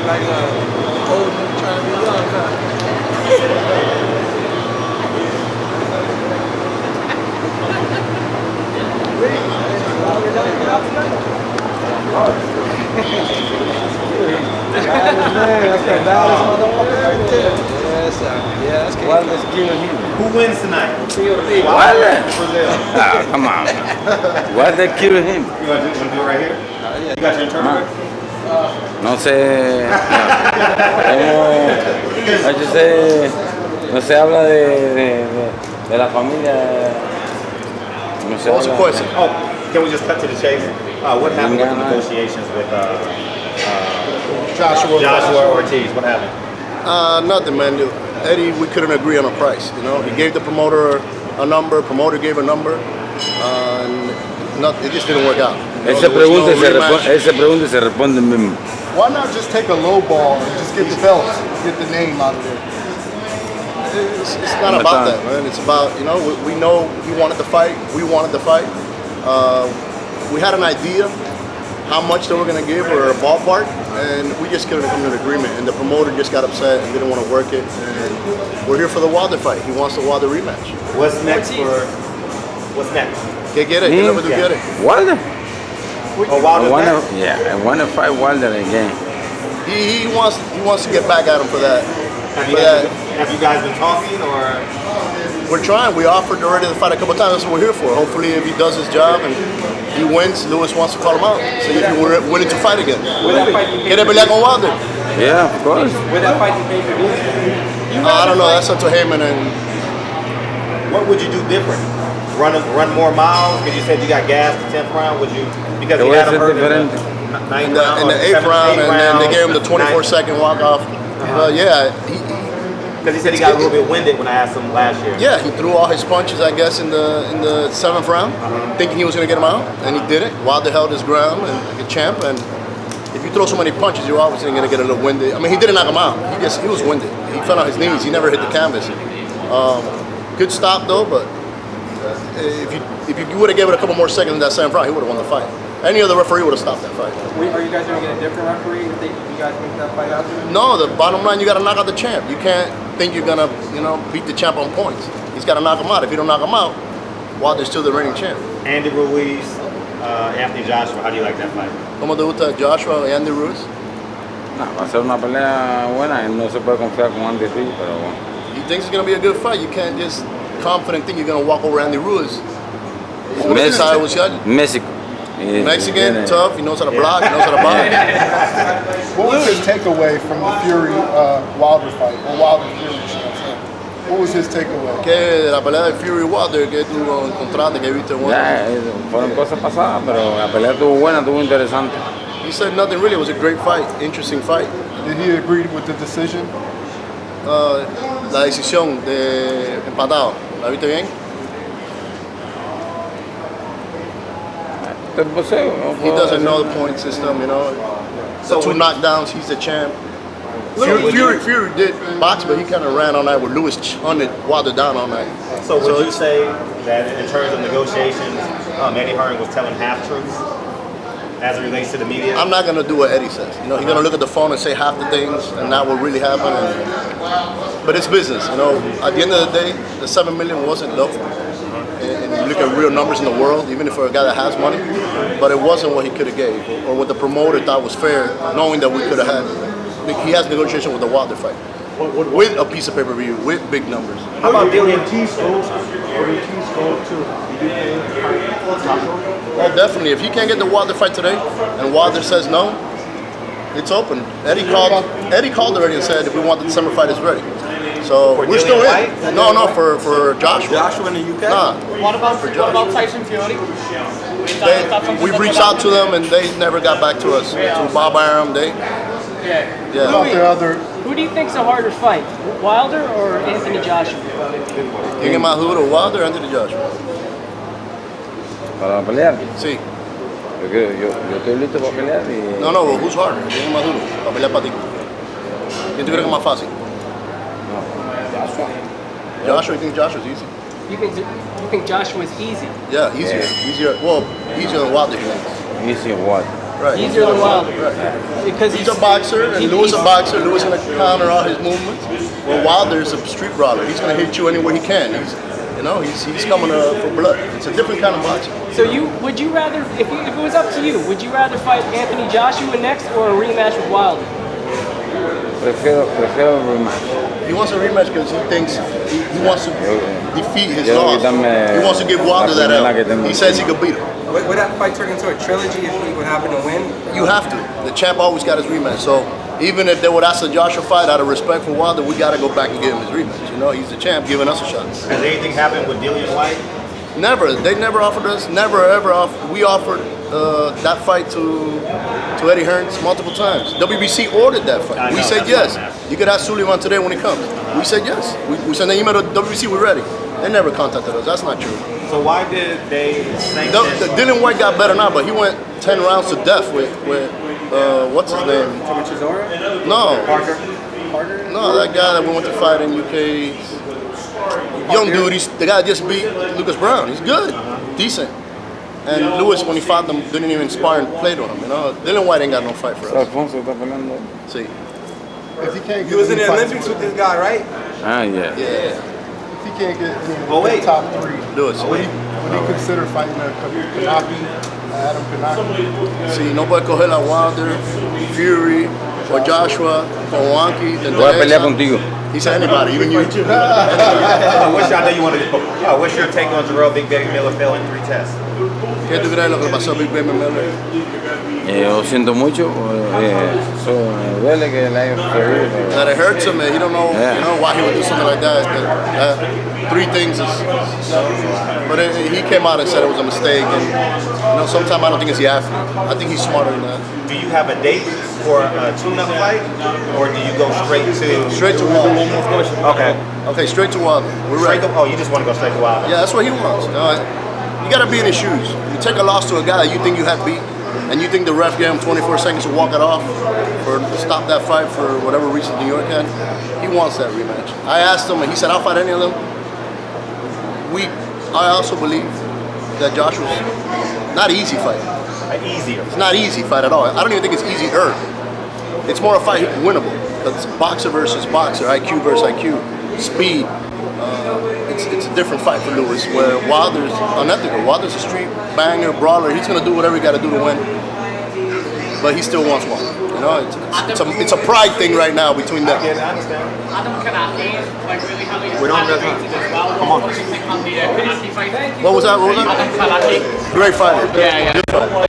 like old trying to be young, huh? That's the baddest motherfucker right there. Yes, sir. Yeah, that's Wildest killer him. Who wins tonight? Ortiz. Wilder? Brazil. Ah, come on. Wilder killed him. You want to do it right here? Yeah. You got your interpreter? No sé. No sé. No se habla de la familia. No se What was the habla. question? Oh, can we just cut to the chase? What happened with the negotiations with Joshua Ortiz? What happened? Nothing, man. Eddie, we couldn't agree on a price. You know, he gave the promoter a number. Promoter gave a number. And it just didn't work out. You know, Él se pregunta y se responde el mismo. Why not just take a low ball and just get the belt, get the name out of there? It's not about that, man. It's about, you know he wanted to fight. We wanted to fight. We had an idea how much they were going to give or a ballpark, and we just couldn't come to an agreement. And the promoter just got upset and didn't want to work it. And we're here for the Wilder fight. He wants the Wilder rematch. What's next? Que quiere? ¿Qué es lo que tú quieres? Wilder? Oh, Wilder's next? I want to fight Wilder again. He wants to get back at him for that. Have you guys been talking or? We're trying. We offered already to fight a couple times. That's what we're here for. Hopefully, if he does his job and he wins, Lewis wants to call him out. See if we're willing to fight again. ¿Quiere pelear con Wilder? Yeah, of course. Would that fight be pay-per-view? I don't know. That's up to him. And then What would you do different? Run more miles? Because you said you got gas the 10th round. Would you? Because he had him hurt in the 9th round, in the 8th round, and then they gave him the 24-second walk-off. But yeah, because he said he got a little bit winded when I asked him last year. yeah, he threw all his punches, I guess, in the 7th round, thinking he was going to get him out, and he didn't. Wilder held his ground and like a champ. And if you throw so many punches, you're obviously going to get a little winded. I mean, he didn't knock him out. He was winded. He fell on his knees. He never hit the canvas. Good stop though, but if you would have given it a couple more seconds in that 7th round, he would have won the fight. Any other referee would have stopped that fight. Are you guys going to get a different referee if you guys make that fight out there? No, the bottom line, you got to knock out the champ. You can't think you're going to, beat the champ on points. He's got to knock him out. If you don't knock him out, Wilder's still the reigning champ. Andy Ruiz, Anthony Joshua. How do you like that fight? ¿Cómo te gusta Joshua y Andy Ruiz? No, va a ser una pelea buena. No se puede confiar con Andy Ruiz, pero bueno. He thinks it's going to be a good fight. You can't just confident think you're going to walk over Andy Ruiz. Mexican, tough, he knows how to block, he knows how to box. What was his takeaway from the Fury Wilder fight? Or Wilder Fury, should I say? What was his takeaway? ¿Qué de la pelea de Fury Wilder que tú encontraste, que viste bueno? Fueron cosas pasadas, pero la pelea estuvo buena, estuvo interesante. He said nothing really. It was a great fight, interesting fight. Did he agree with the decision? La decisión de empatado, ¿la viste bien? He doesn't know the point system, So 2 knockdowns, he's the champ. Fury did box, but he kind of ran on that with Lewis hunted Wilder down on that. So would you say that in terms of negotiations, Eddie Hearns was telling half-truths as it relates to the media? I'm not going to do what Eddie says. He's going to look at the phone and say half the things and not what really happened. But it's business, At the end of the day, the $7 million wasn't low. And you look at real numbers in the world, even for a guy that has money, but it wasn't what he could have gave or what the promoter thought was fair, knowing that we could have had. He has negotiation with the Wilder fight, with a piece of pay-per-view, with big numbers. How about dealing Ortiz gold too? Well, definitely. If he can't get the Wilder fight today, and Wilder says no, it's open. Eddie called already and said if we want the December fight, it's ready. So we're still in. No, for Joshua. Joshua in the UK? Nah. What about Tyson Fury? We reached out to them and they never got back to us. To Bob Arum, Who do you think's a harder fight, Wilder or Anthony Joshua? ¿Quién es más duro, Wilder o Anthony Joshua? ¿Para pelear? Sí. Yo estoy listo para pelear y... No, who's harder? ¿Quién es más duro? Para pelear para ti. ¿Quién tú crees que es más fácil? Joshua, you think Joshua's easy? You think Joshua's easy? Yeah, easier. Well, easier than Wilder. Easier what? Right. Easier than Wilder. Right. Because He's a boxer, and Lewis a boxer. Lewis gonna counter all his movements. Well, Wilder's a street brawler. He's gonna hit you anywhere he can. He's coming for blood. It's a different kind of boxing. So would you rather, if it was up to you, would you rather fight Anthony Joshua next or a rematch with Wilder? Prefiero un rematch. He wants a rematch because he thinks he wants to defeat his Yo loss. quitarme He wants to give Wilder la that primera que L. tengo He says he could beat him. Would that fight turn into a trilogy if he would happen to win? You have to. The champ always got his rematch. So even if they would ask the Joshua fight out of respect for Wilder, we got to go back and give him his rematch. He's the champ giving us a shot. Has anything happened with Dillian White? Never. They never offered us. Never ever offered. We offered that fight to Eddie Hearns multiple times. WBC ordered that fight. We said yes. You could ask Sullivan today when he comes. We said yes. We sent an email to WBC. We're ready. They never contacted us. That's not true. So why did they sanction? Dylan White got better now, but he went 10 rounds to death with what's his name? No. Parker? No, that guy that we went to fight in UK. Young dude, the guy just beat Lucas Brown. He's good, decent. And Lewis, when he fought them, didn't even spar and play to him. Dylan White ain't got no fight for us. Alfonso está peleando. See. If he can't He get was in any the fights- Olympics with this guy, right? Ah, yeah. Yeah. If he can't get any Oh, wait. top three, Lewis. would he consider fighting Kanaki, Adam Kanaki? See, no puede coger a Wilder, Fury, or Joshua, or Wanky. Voy a pelear contigo. He said anybody, even you. I know you wanted to. What's your take on Jarrell Big Baby Miller failing 3 tests? ¿Qué tú crees lo que pasó a Big Baby Miller? Yo siento mucho, eso me duele que le haya sucedido. pero- That it hurts him, and he don't know, why he would do something like that. 3 things is, but he came out and said it was a mistake. And sometimes I don't think it's the athlete. I think he's smarter than that. Do you have a date for a tune-up fight, or do you go straight to? Straight to Wilder. Okay. Okay, straight to Wilder. We're Straight ready. to, you just want to go straight to Wilder. Yeah, that's what he wants. You gotta be in his shoes. You take a loss to a guy that you think you have beat, and you think the ref gave him 24 seconds to walk it off or stop that fight for whatever reason New York had. He wants that rematch. I asked him, and he said, "I'll fight any of them." I also believe that Joshua's not an easy fight. Easier. It's not easy fight at all. I don't even think it's easier. It's more a fight winnable. It's boxer versus boxer, IQ versus IQ, speed. It's a different fight for Lewis, where Wilder's unethical. Wilder's a street banger, brawler. He's gonna do whatever he gotta do to win, but he still wants Wilder. It's a pride thing right now between them. Yeah, I understand. We don't have time. Come on. What was that? Great fighter. Yeah. Good fight.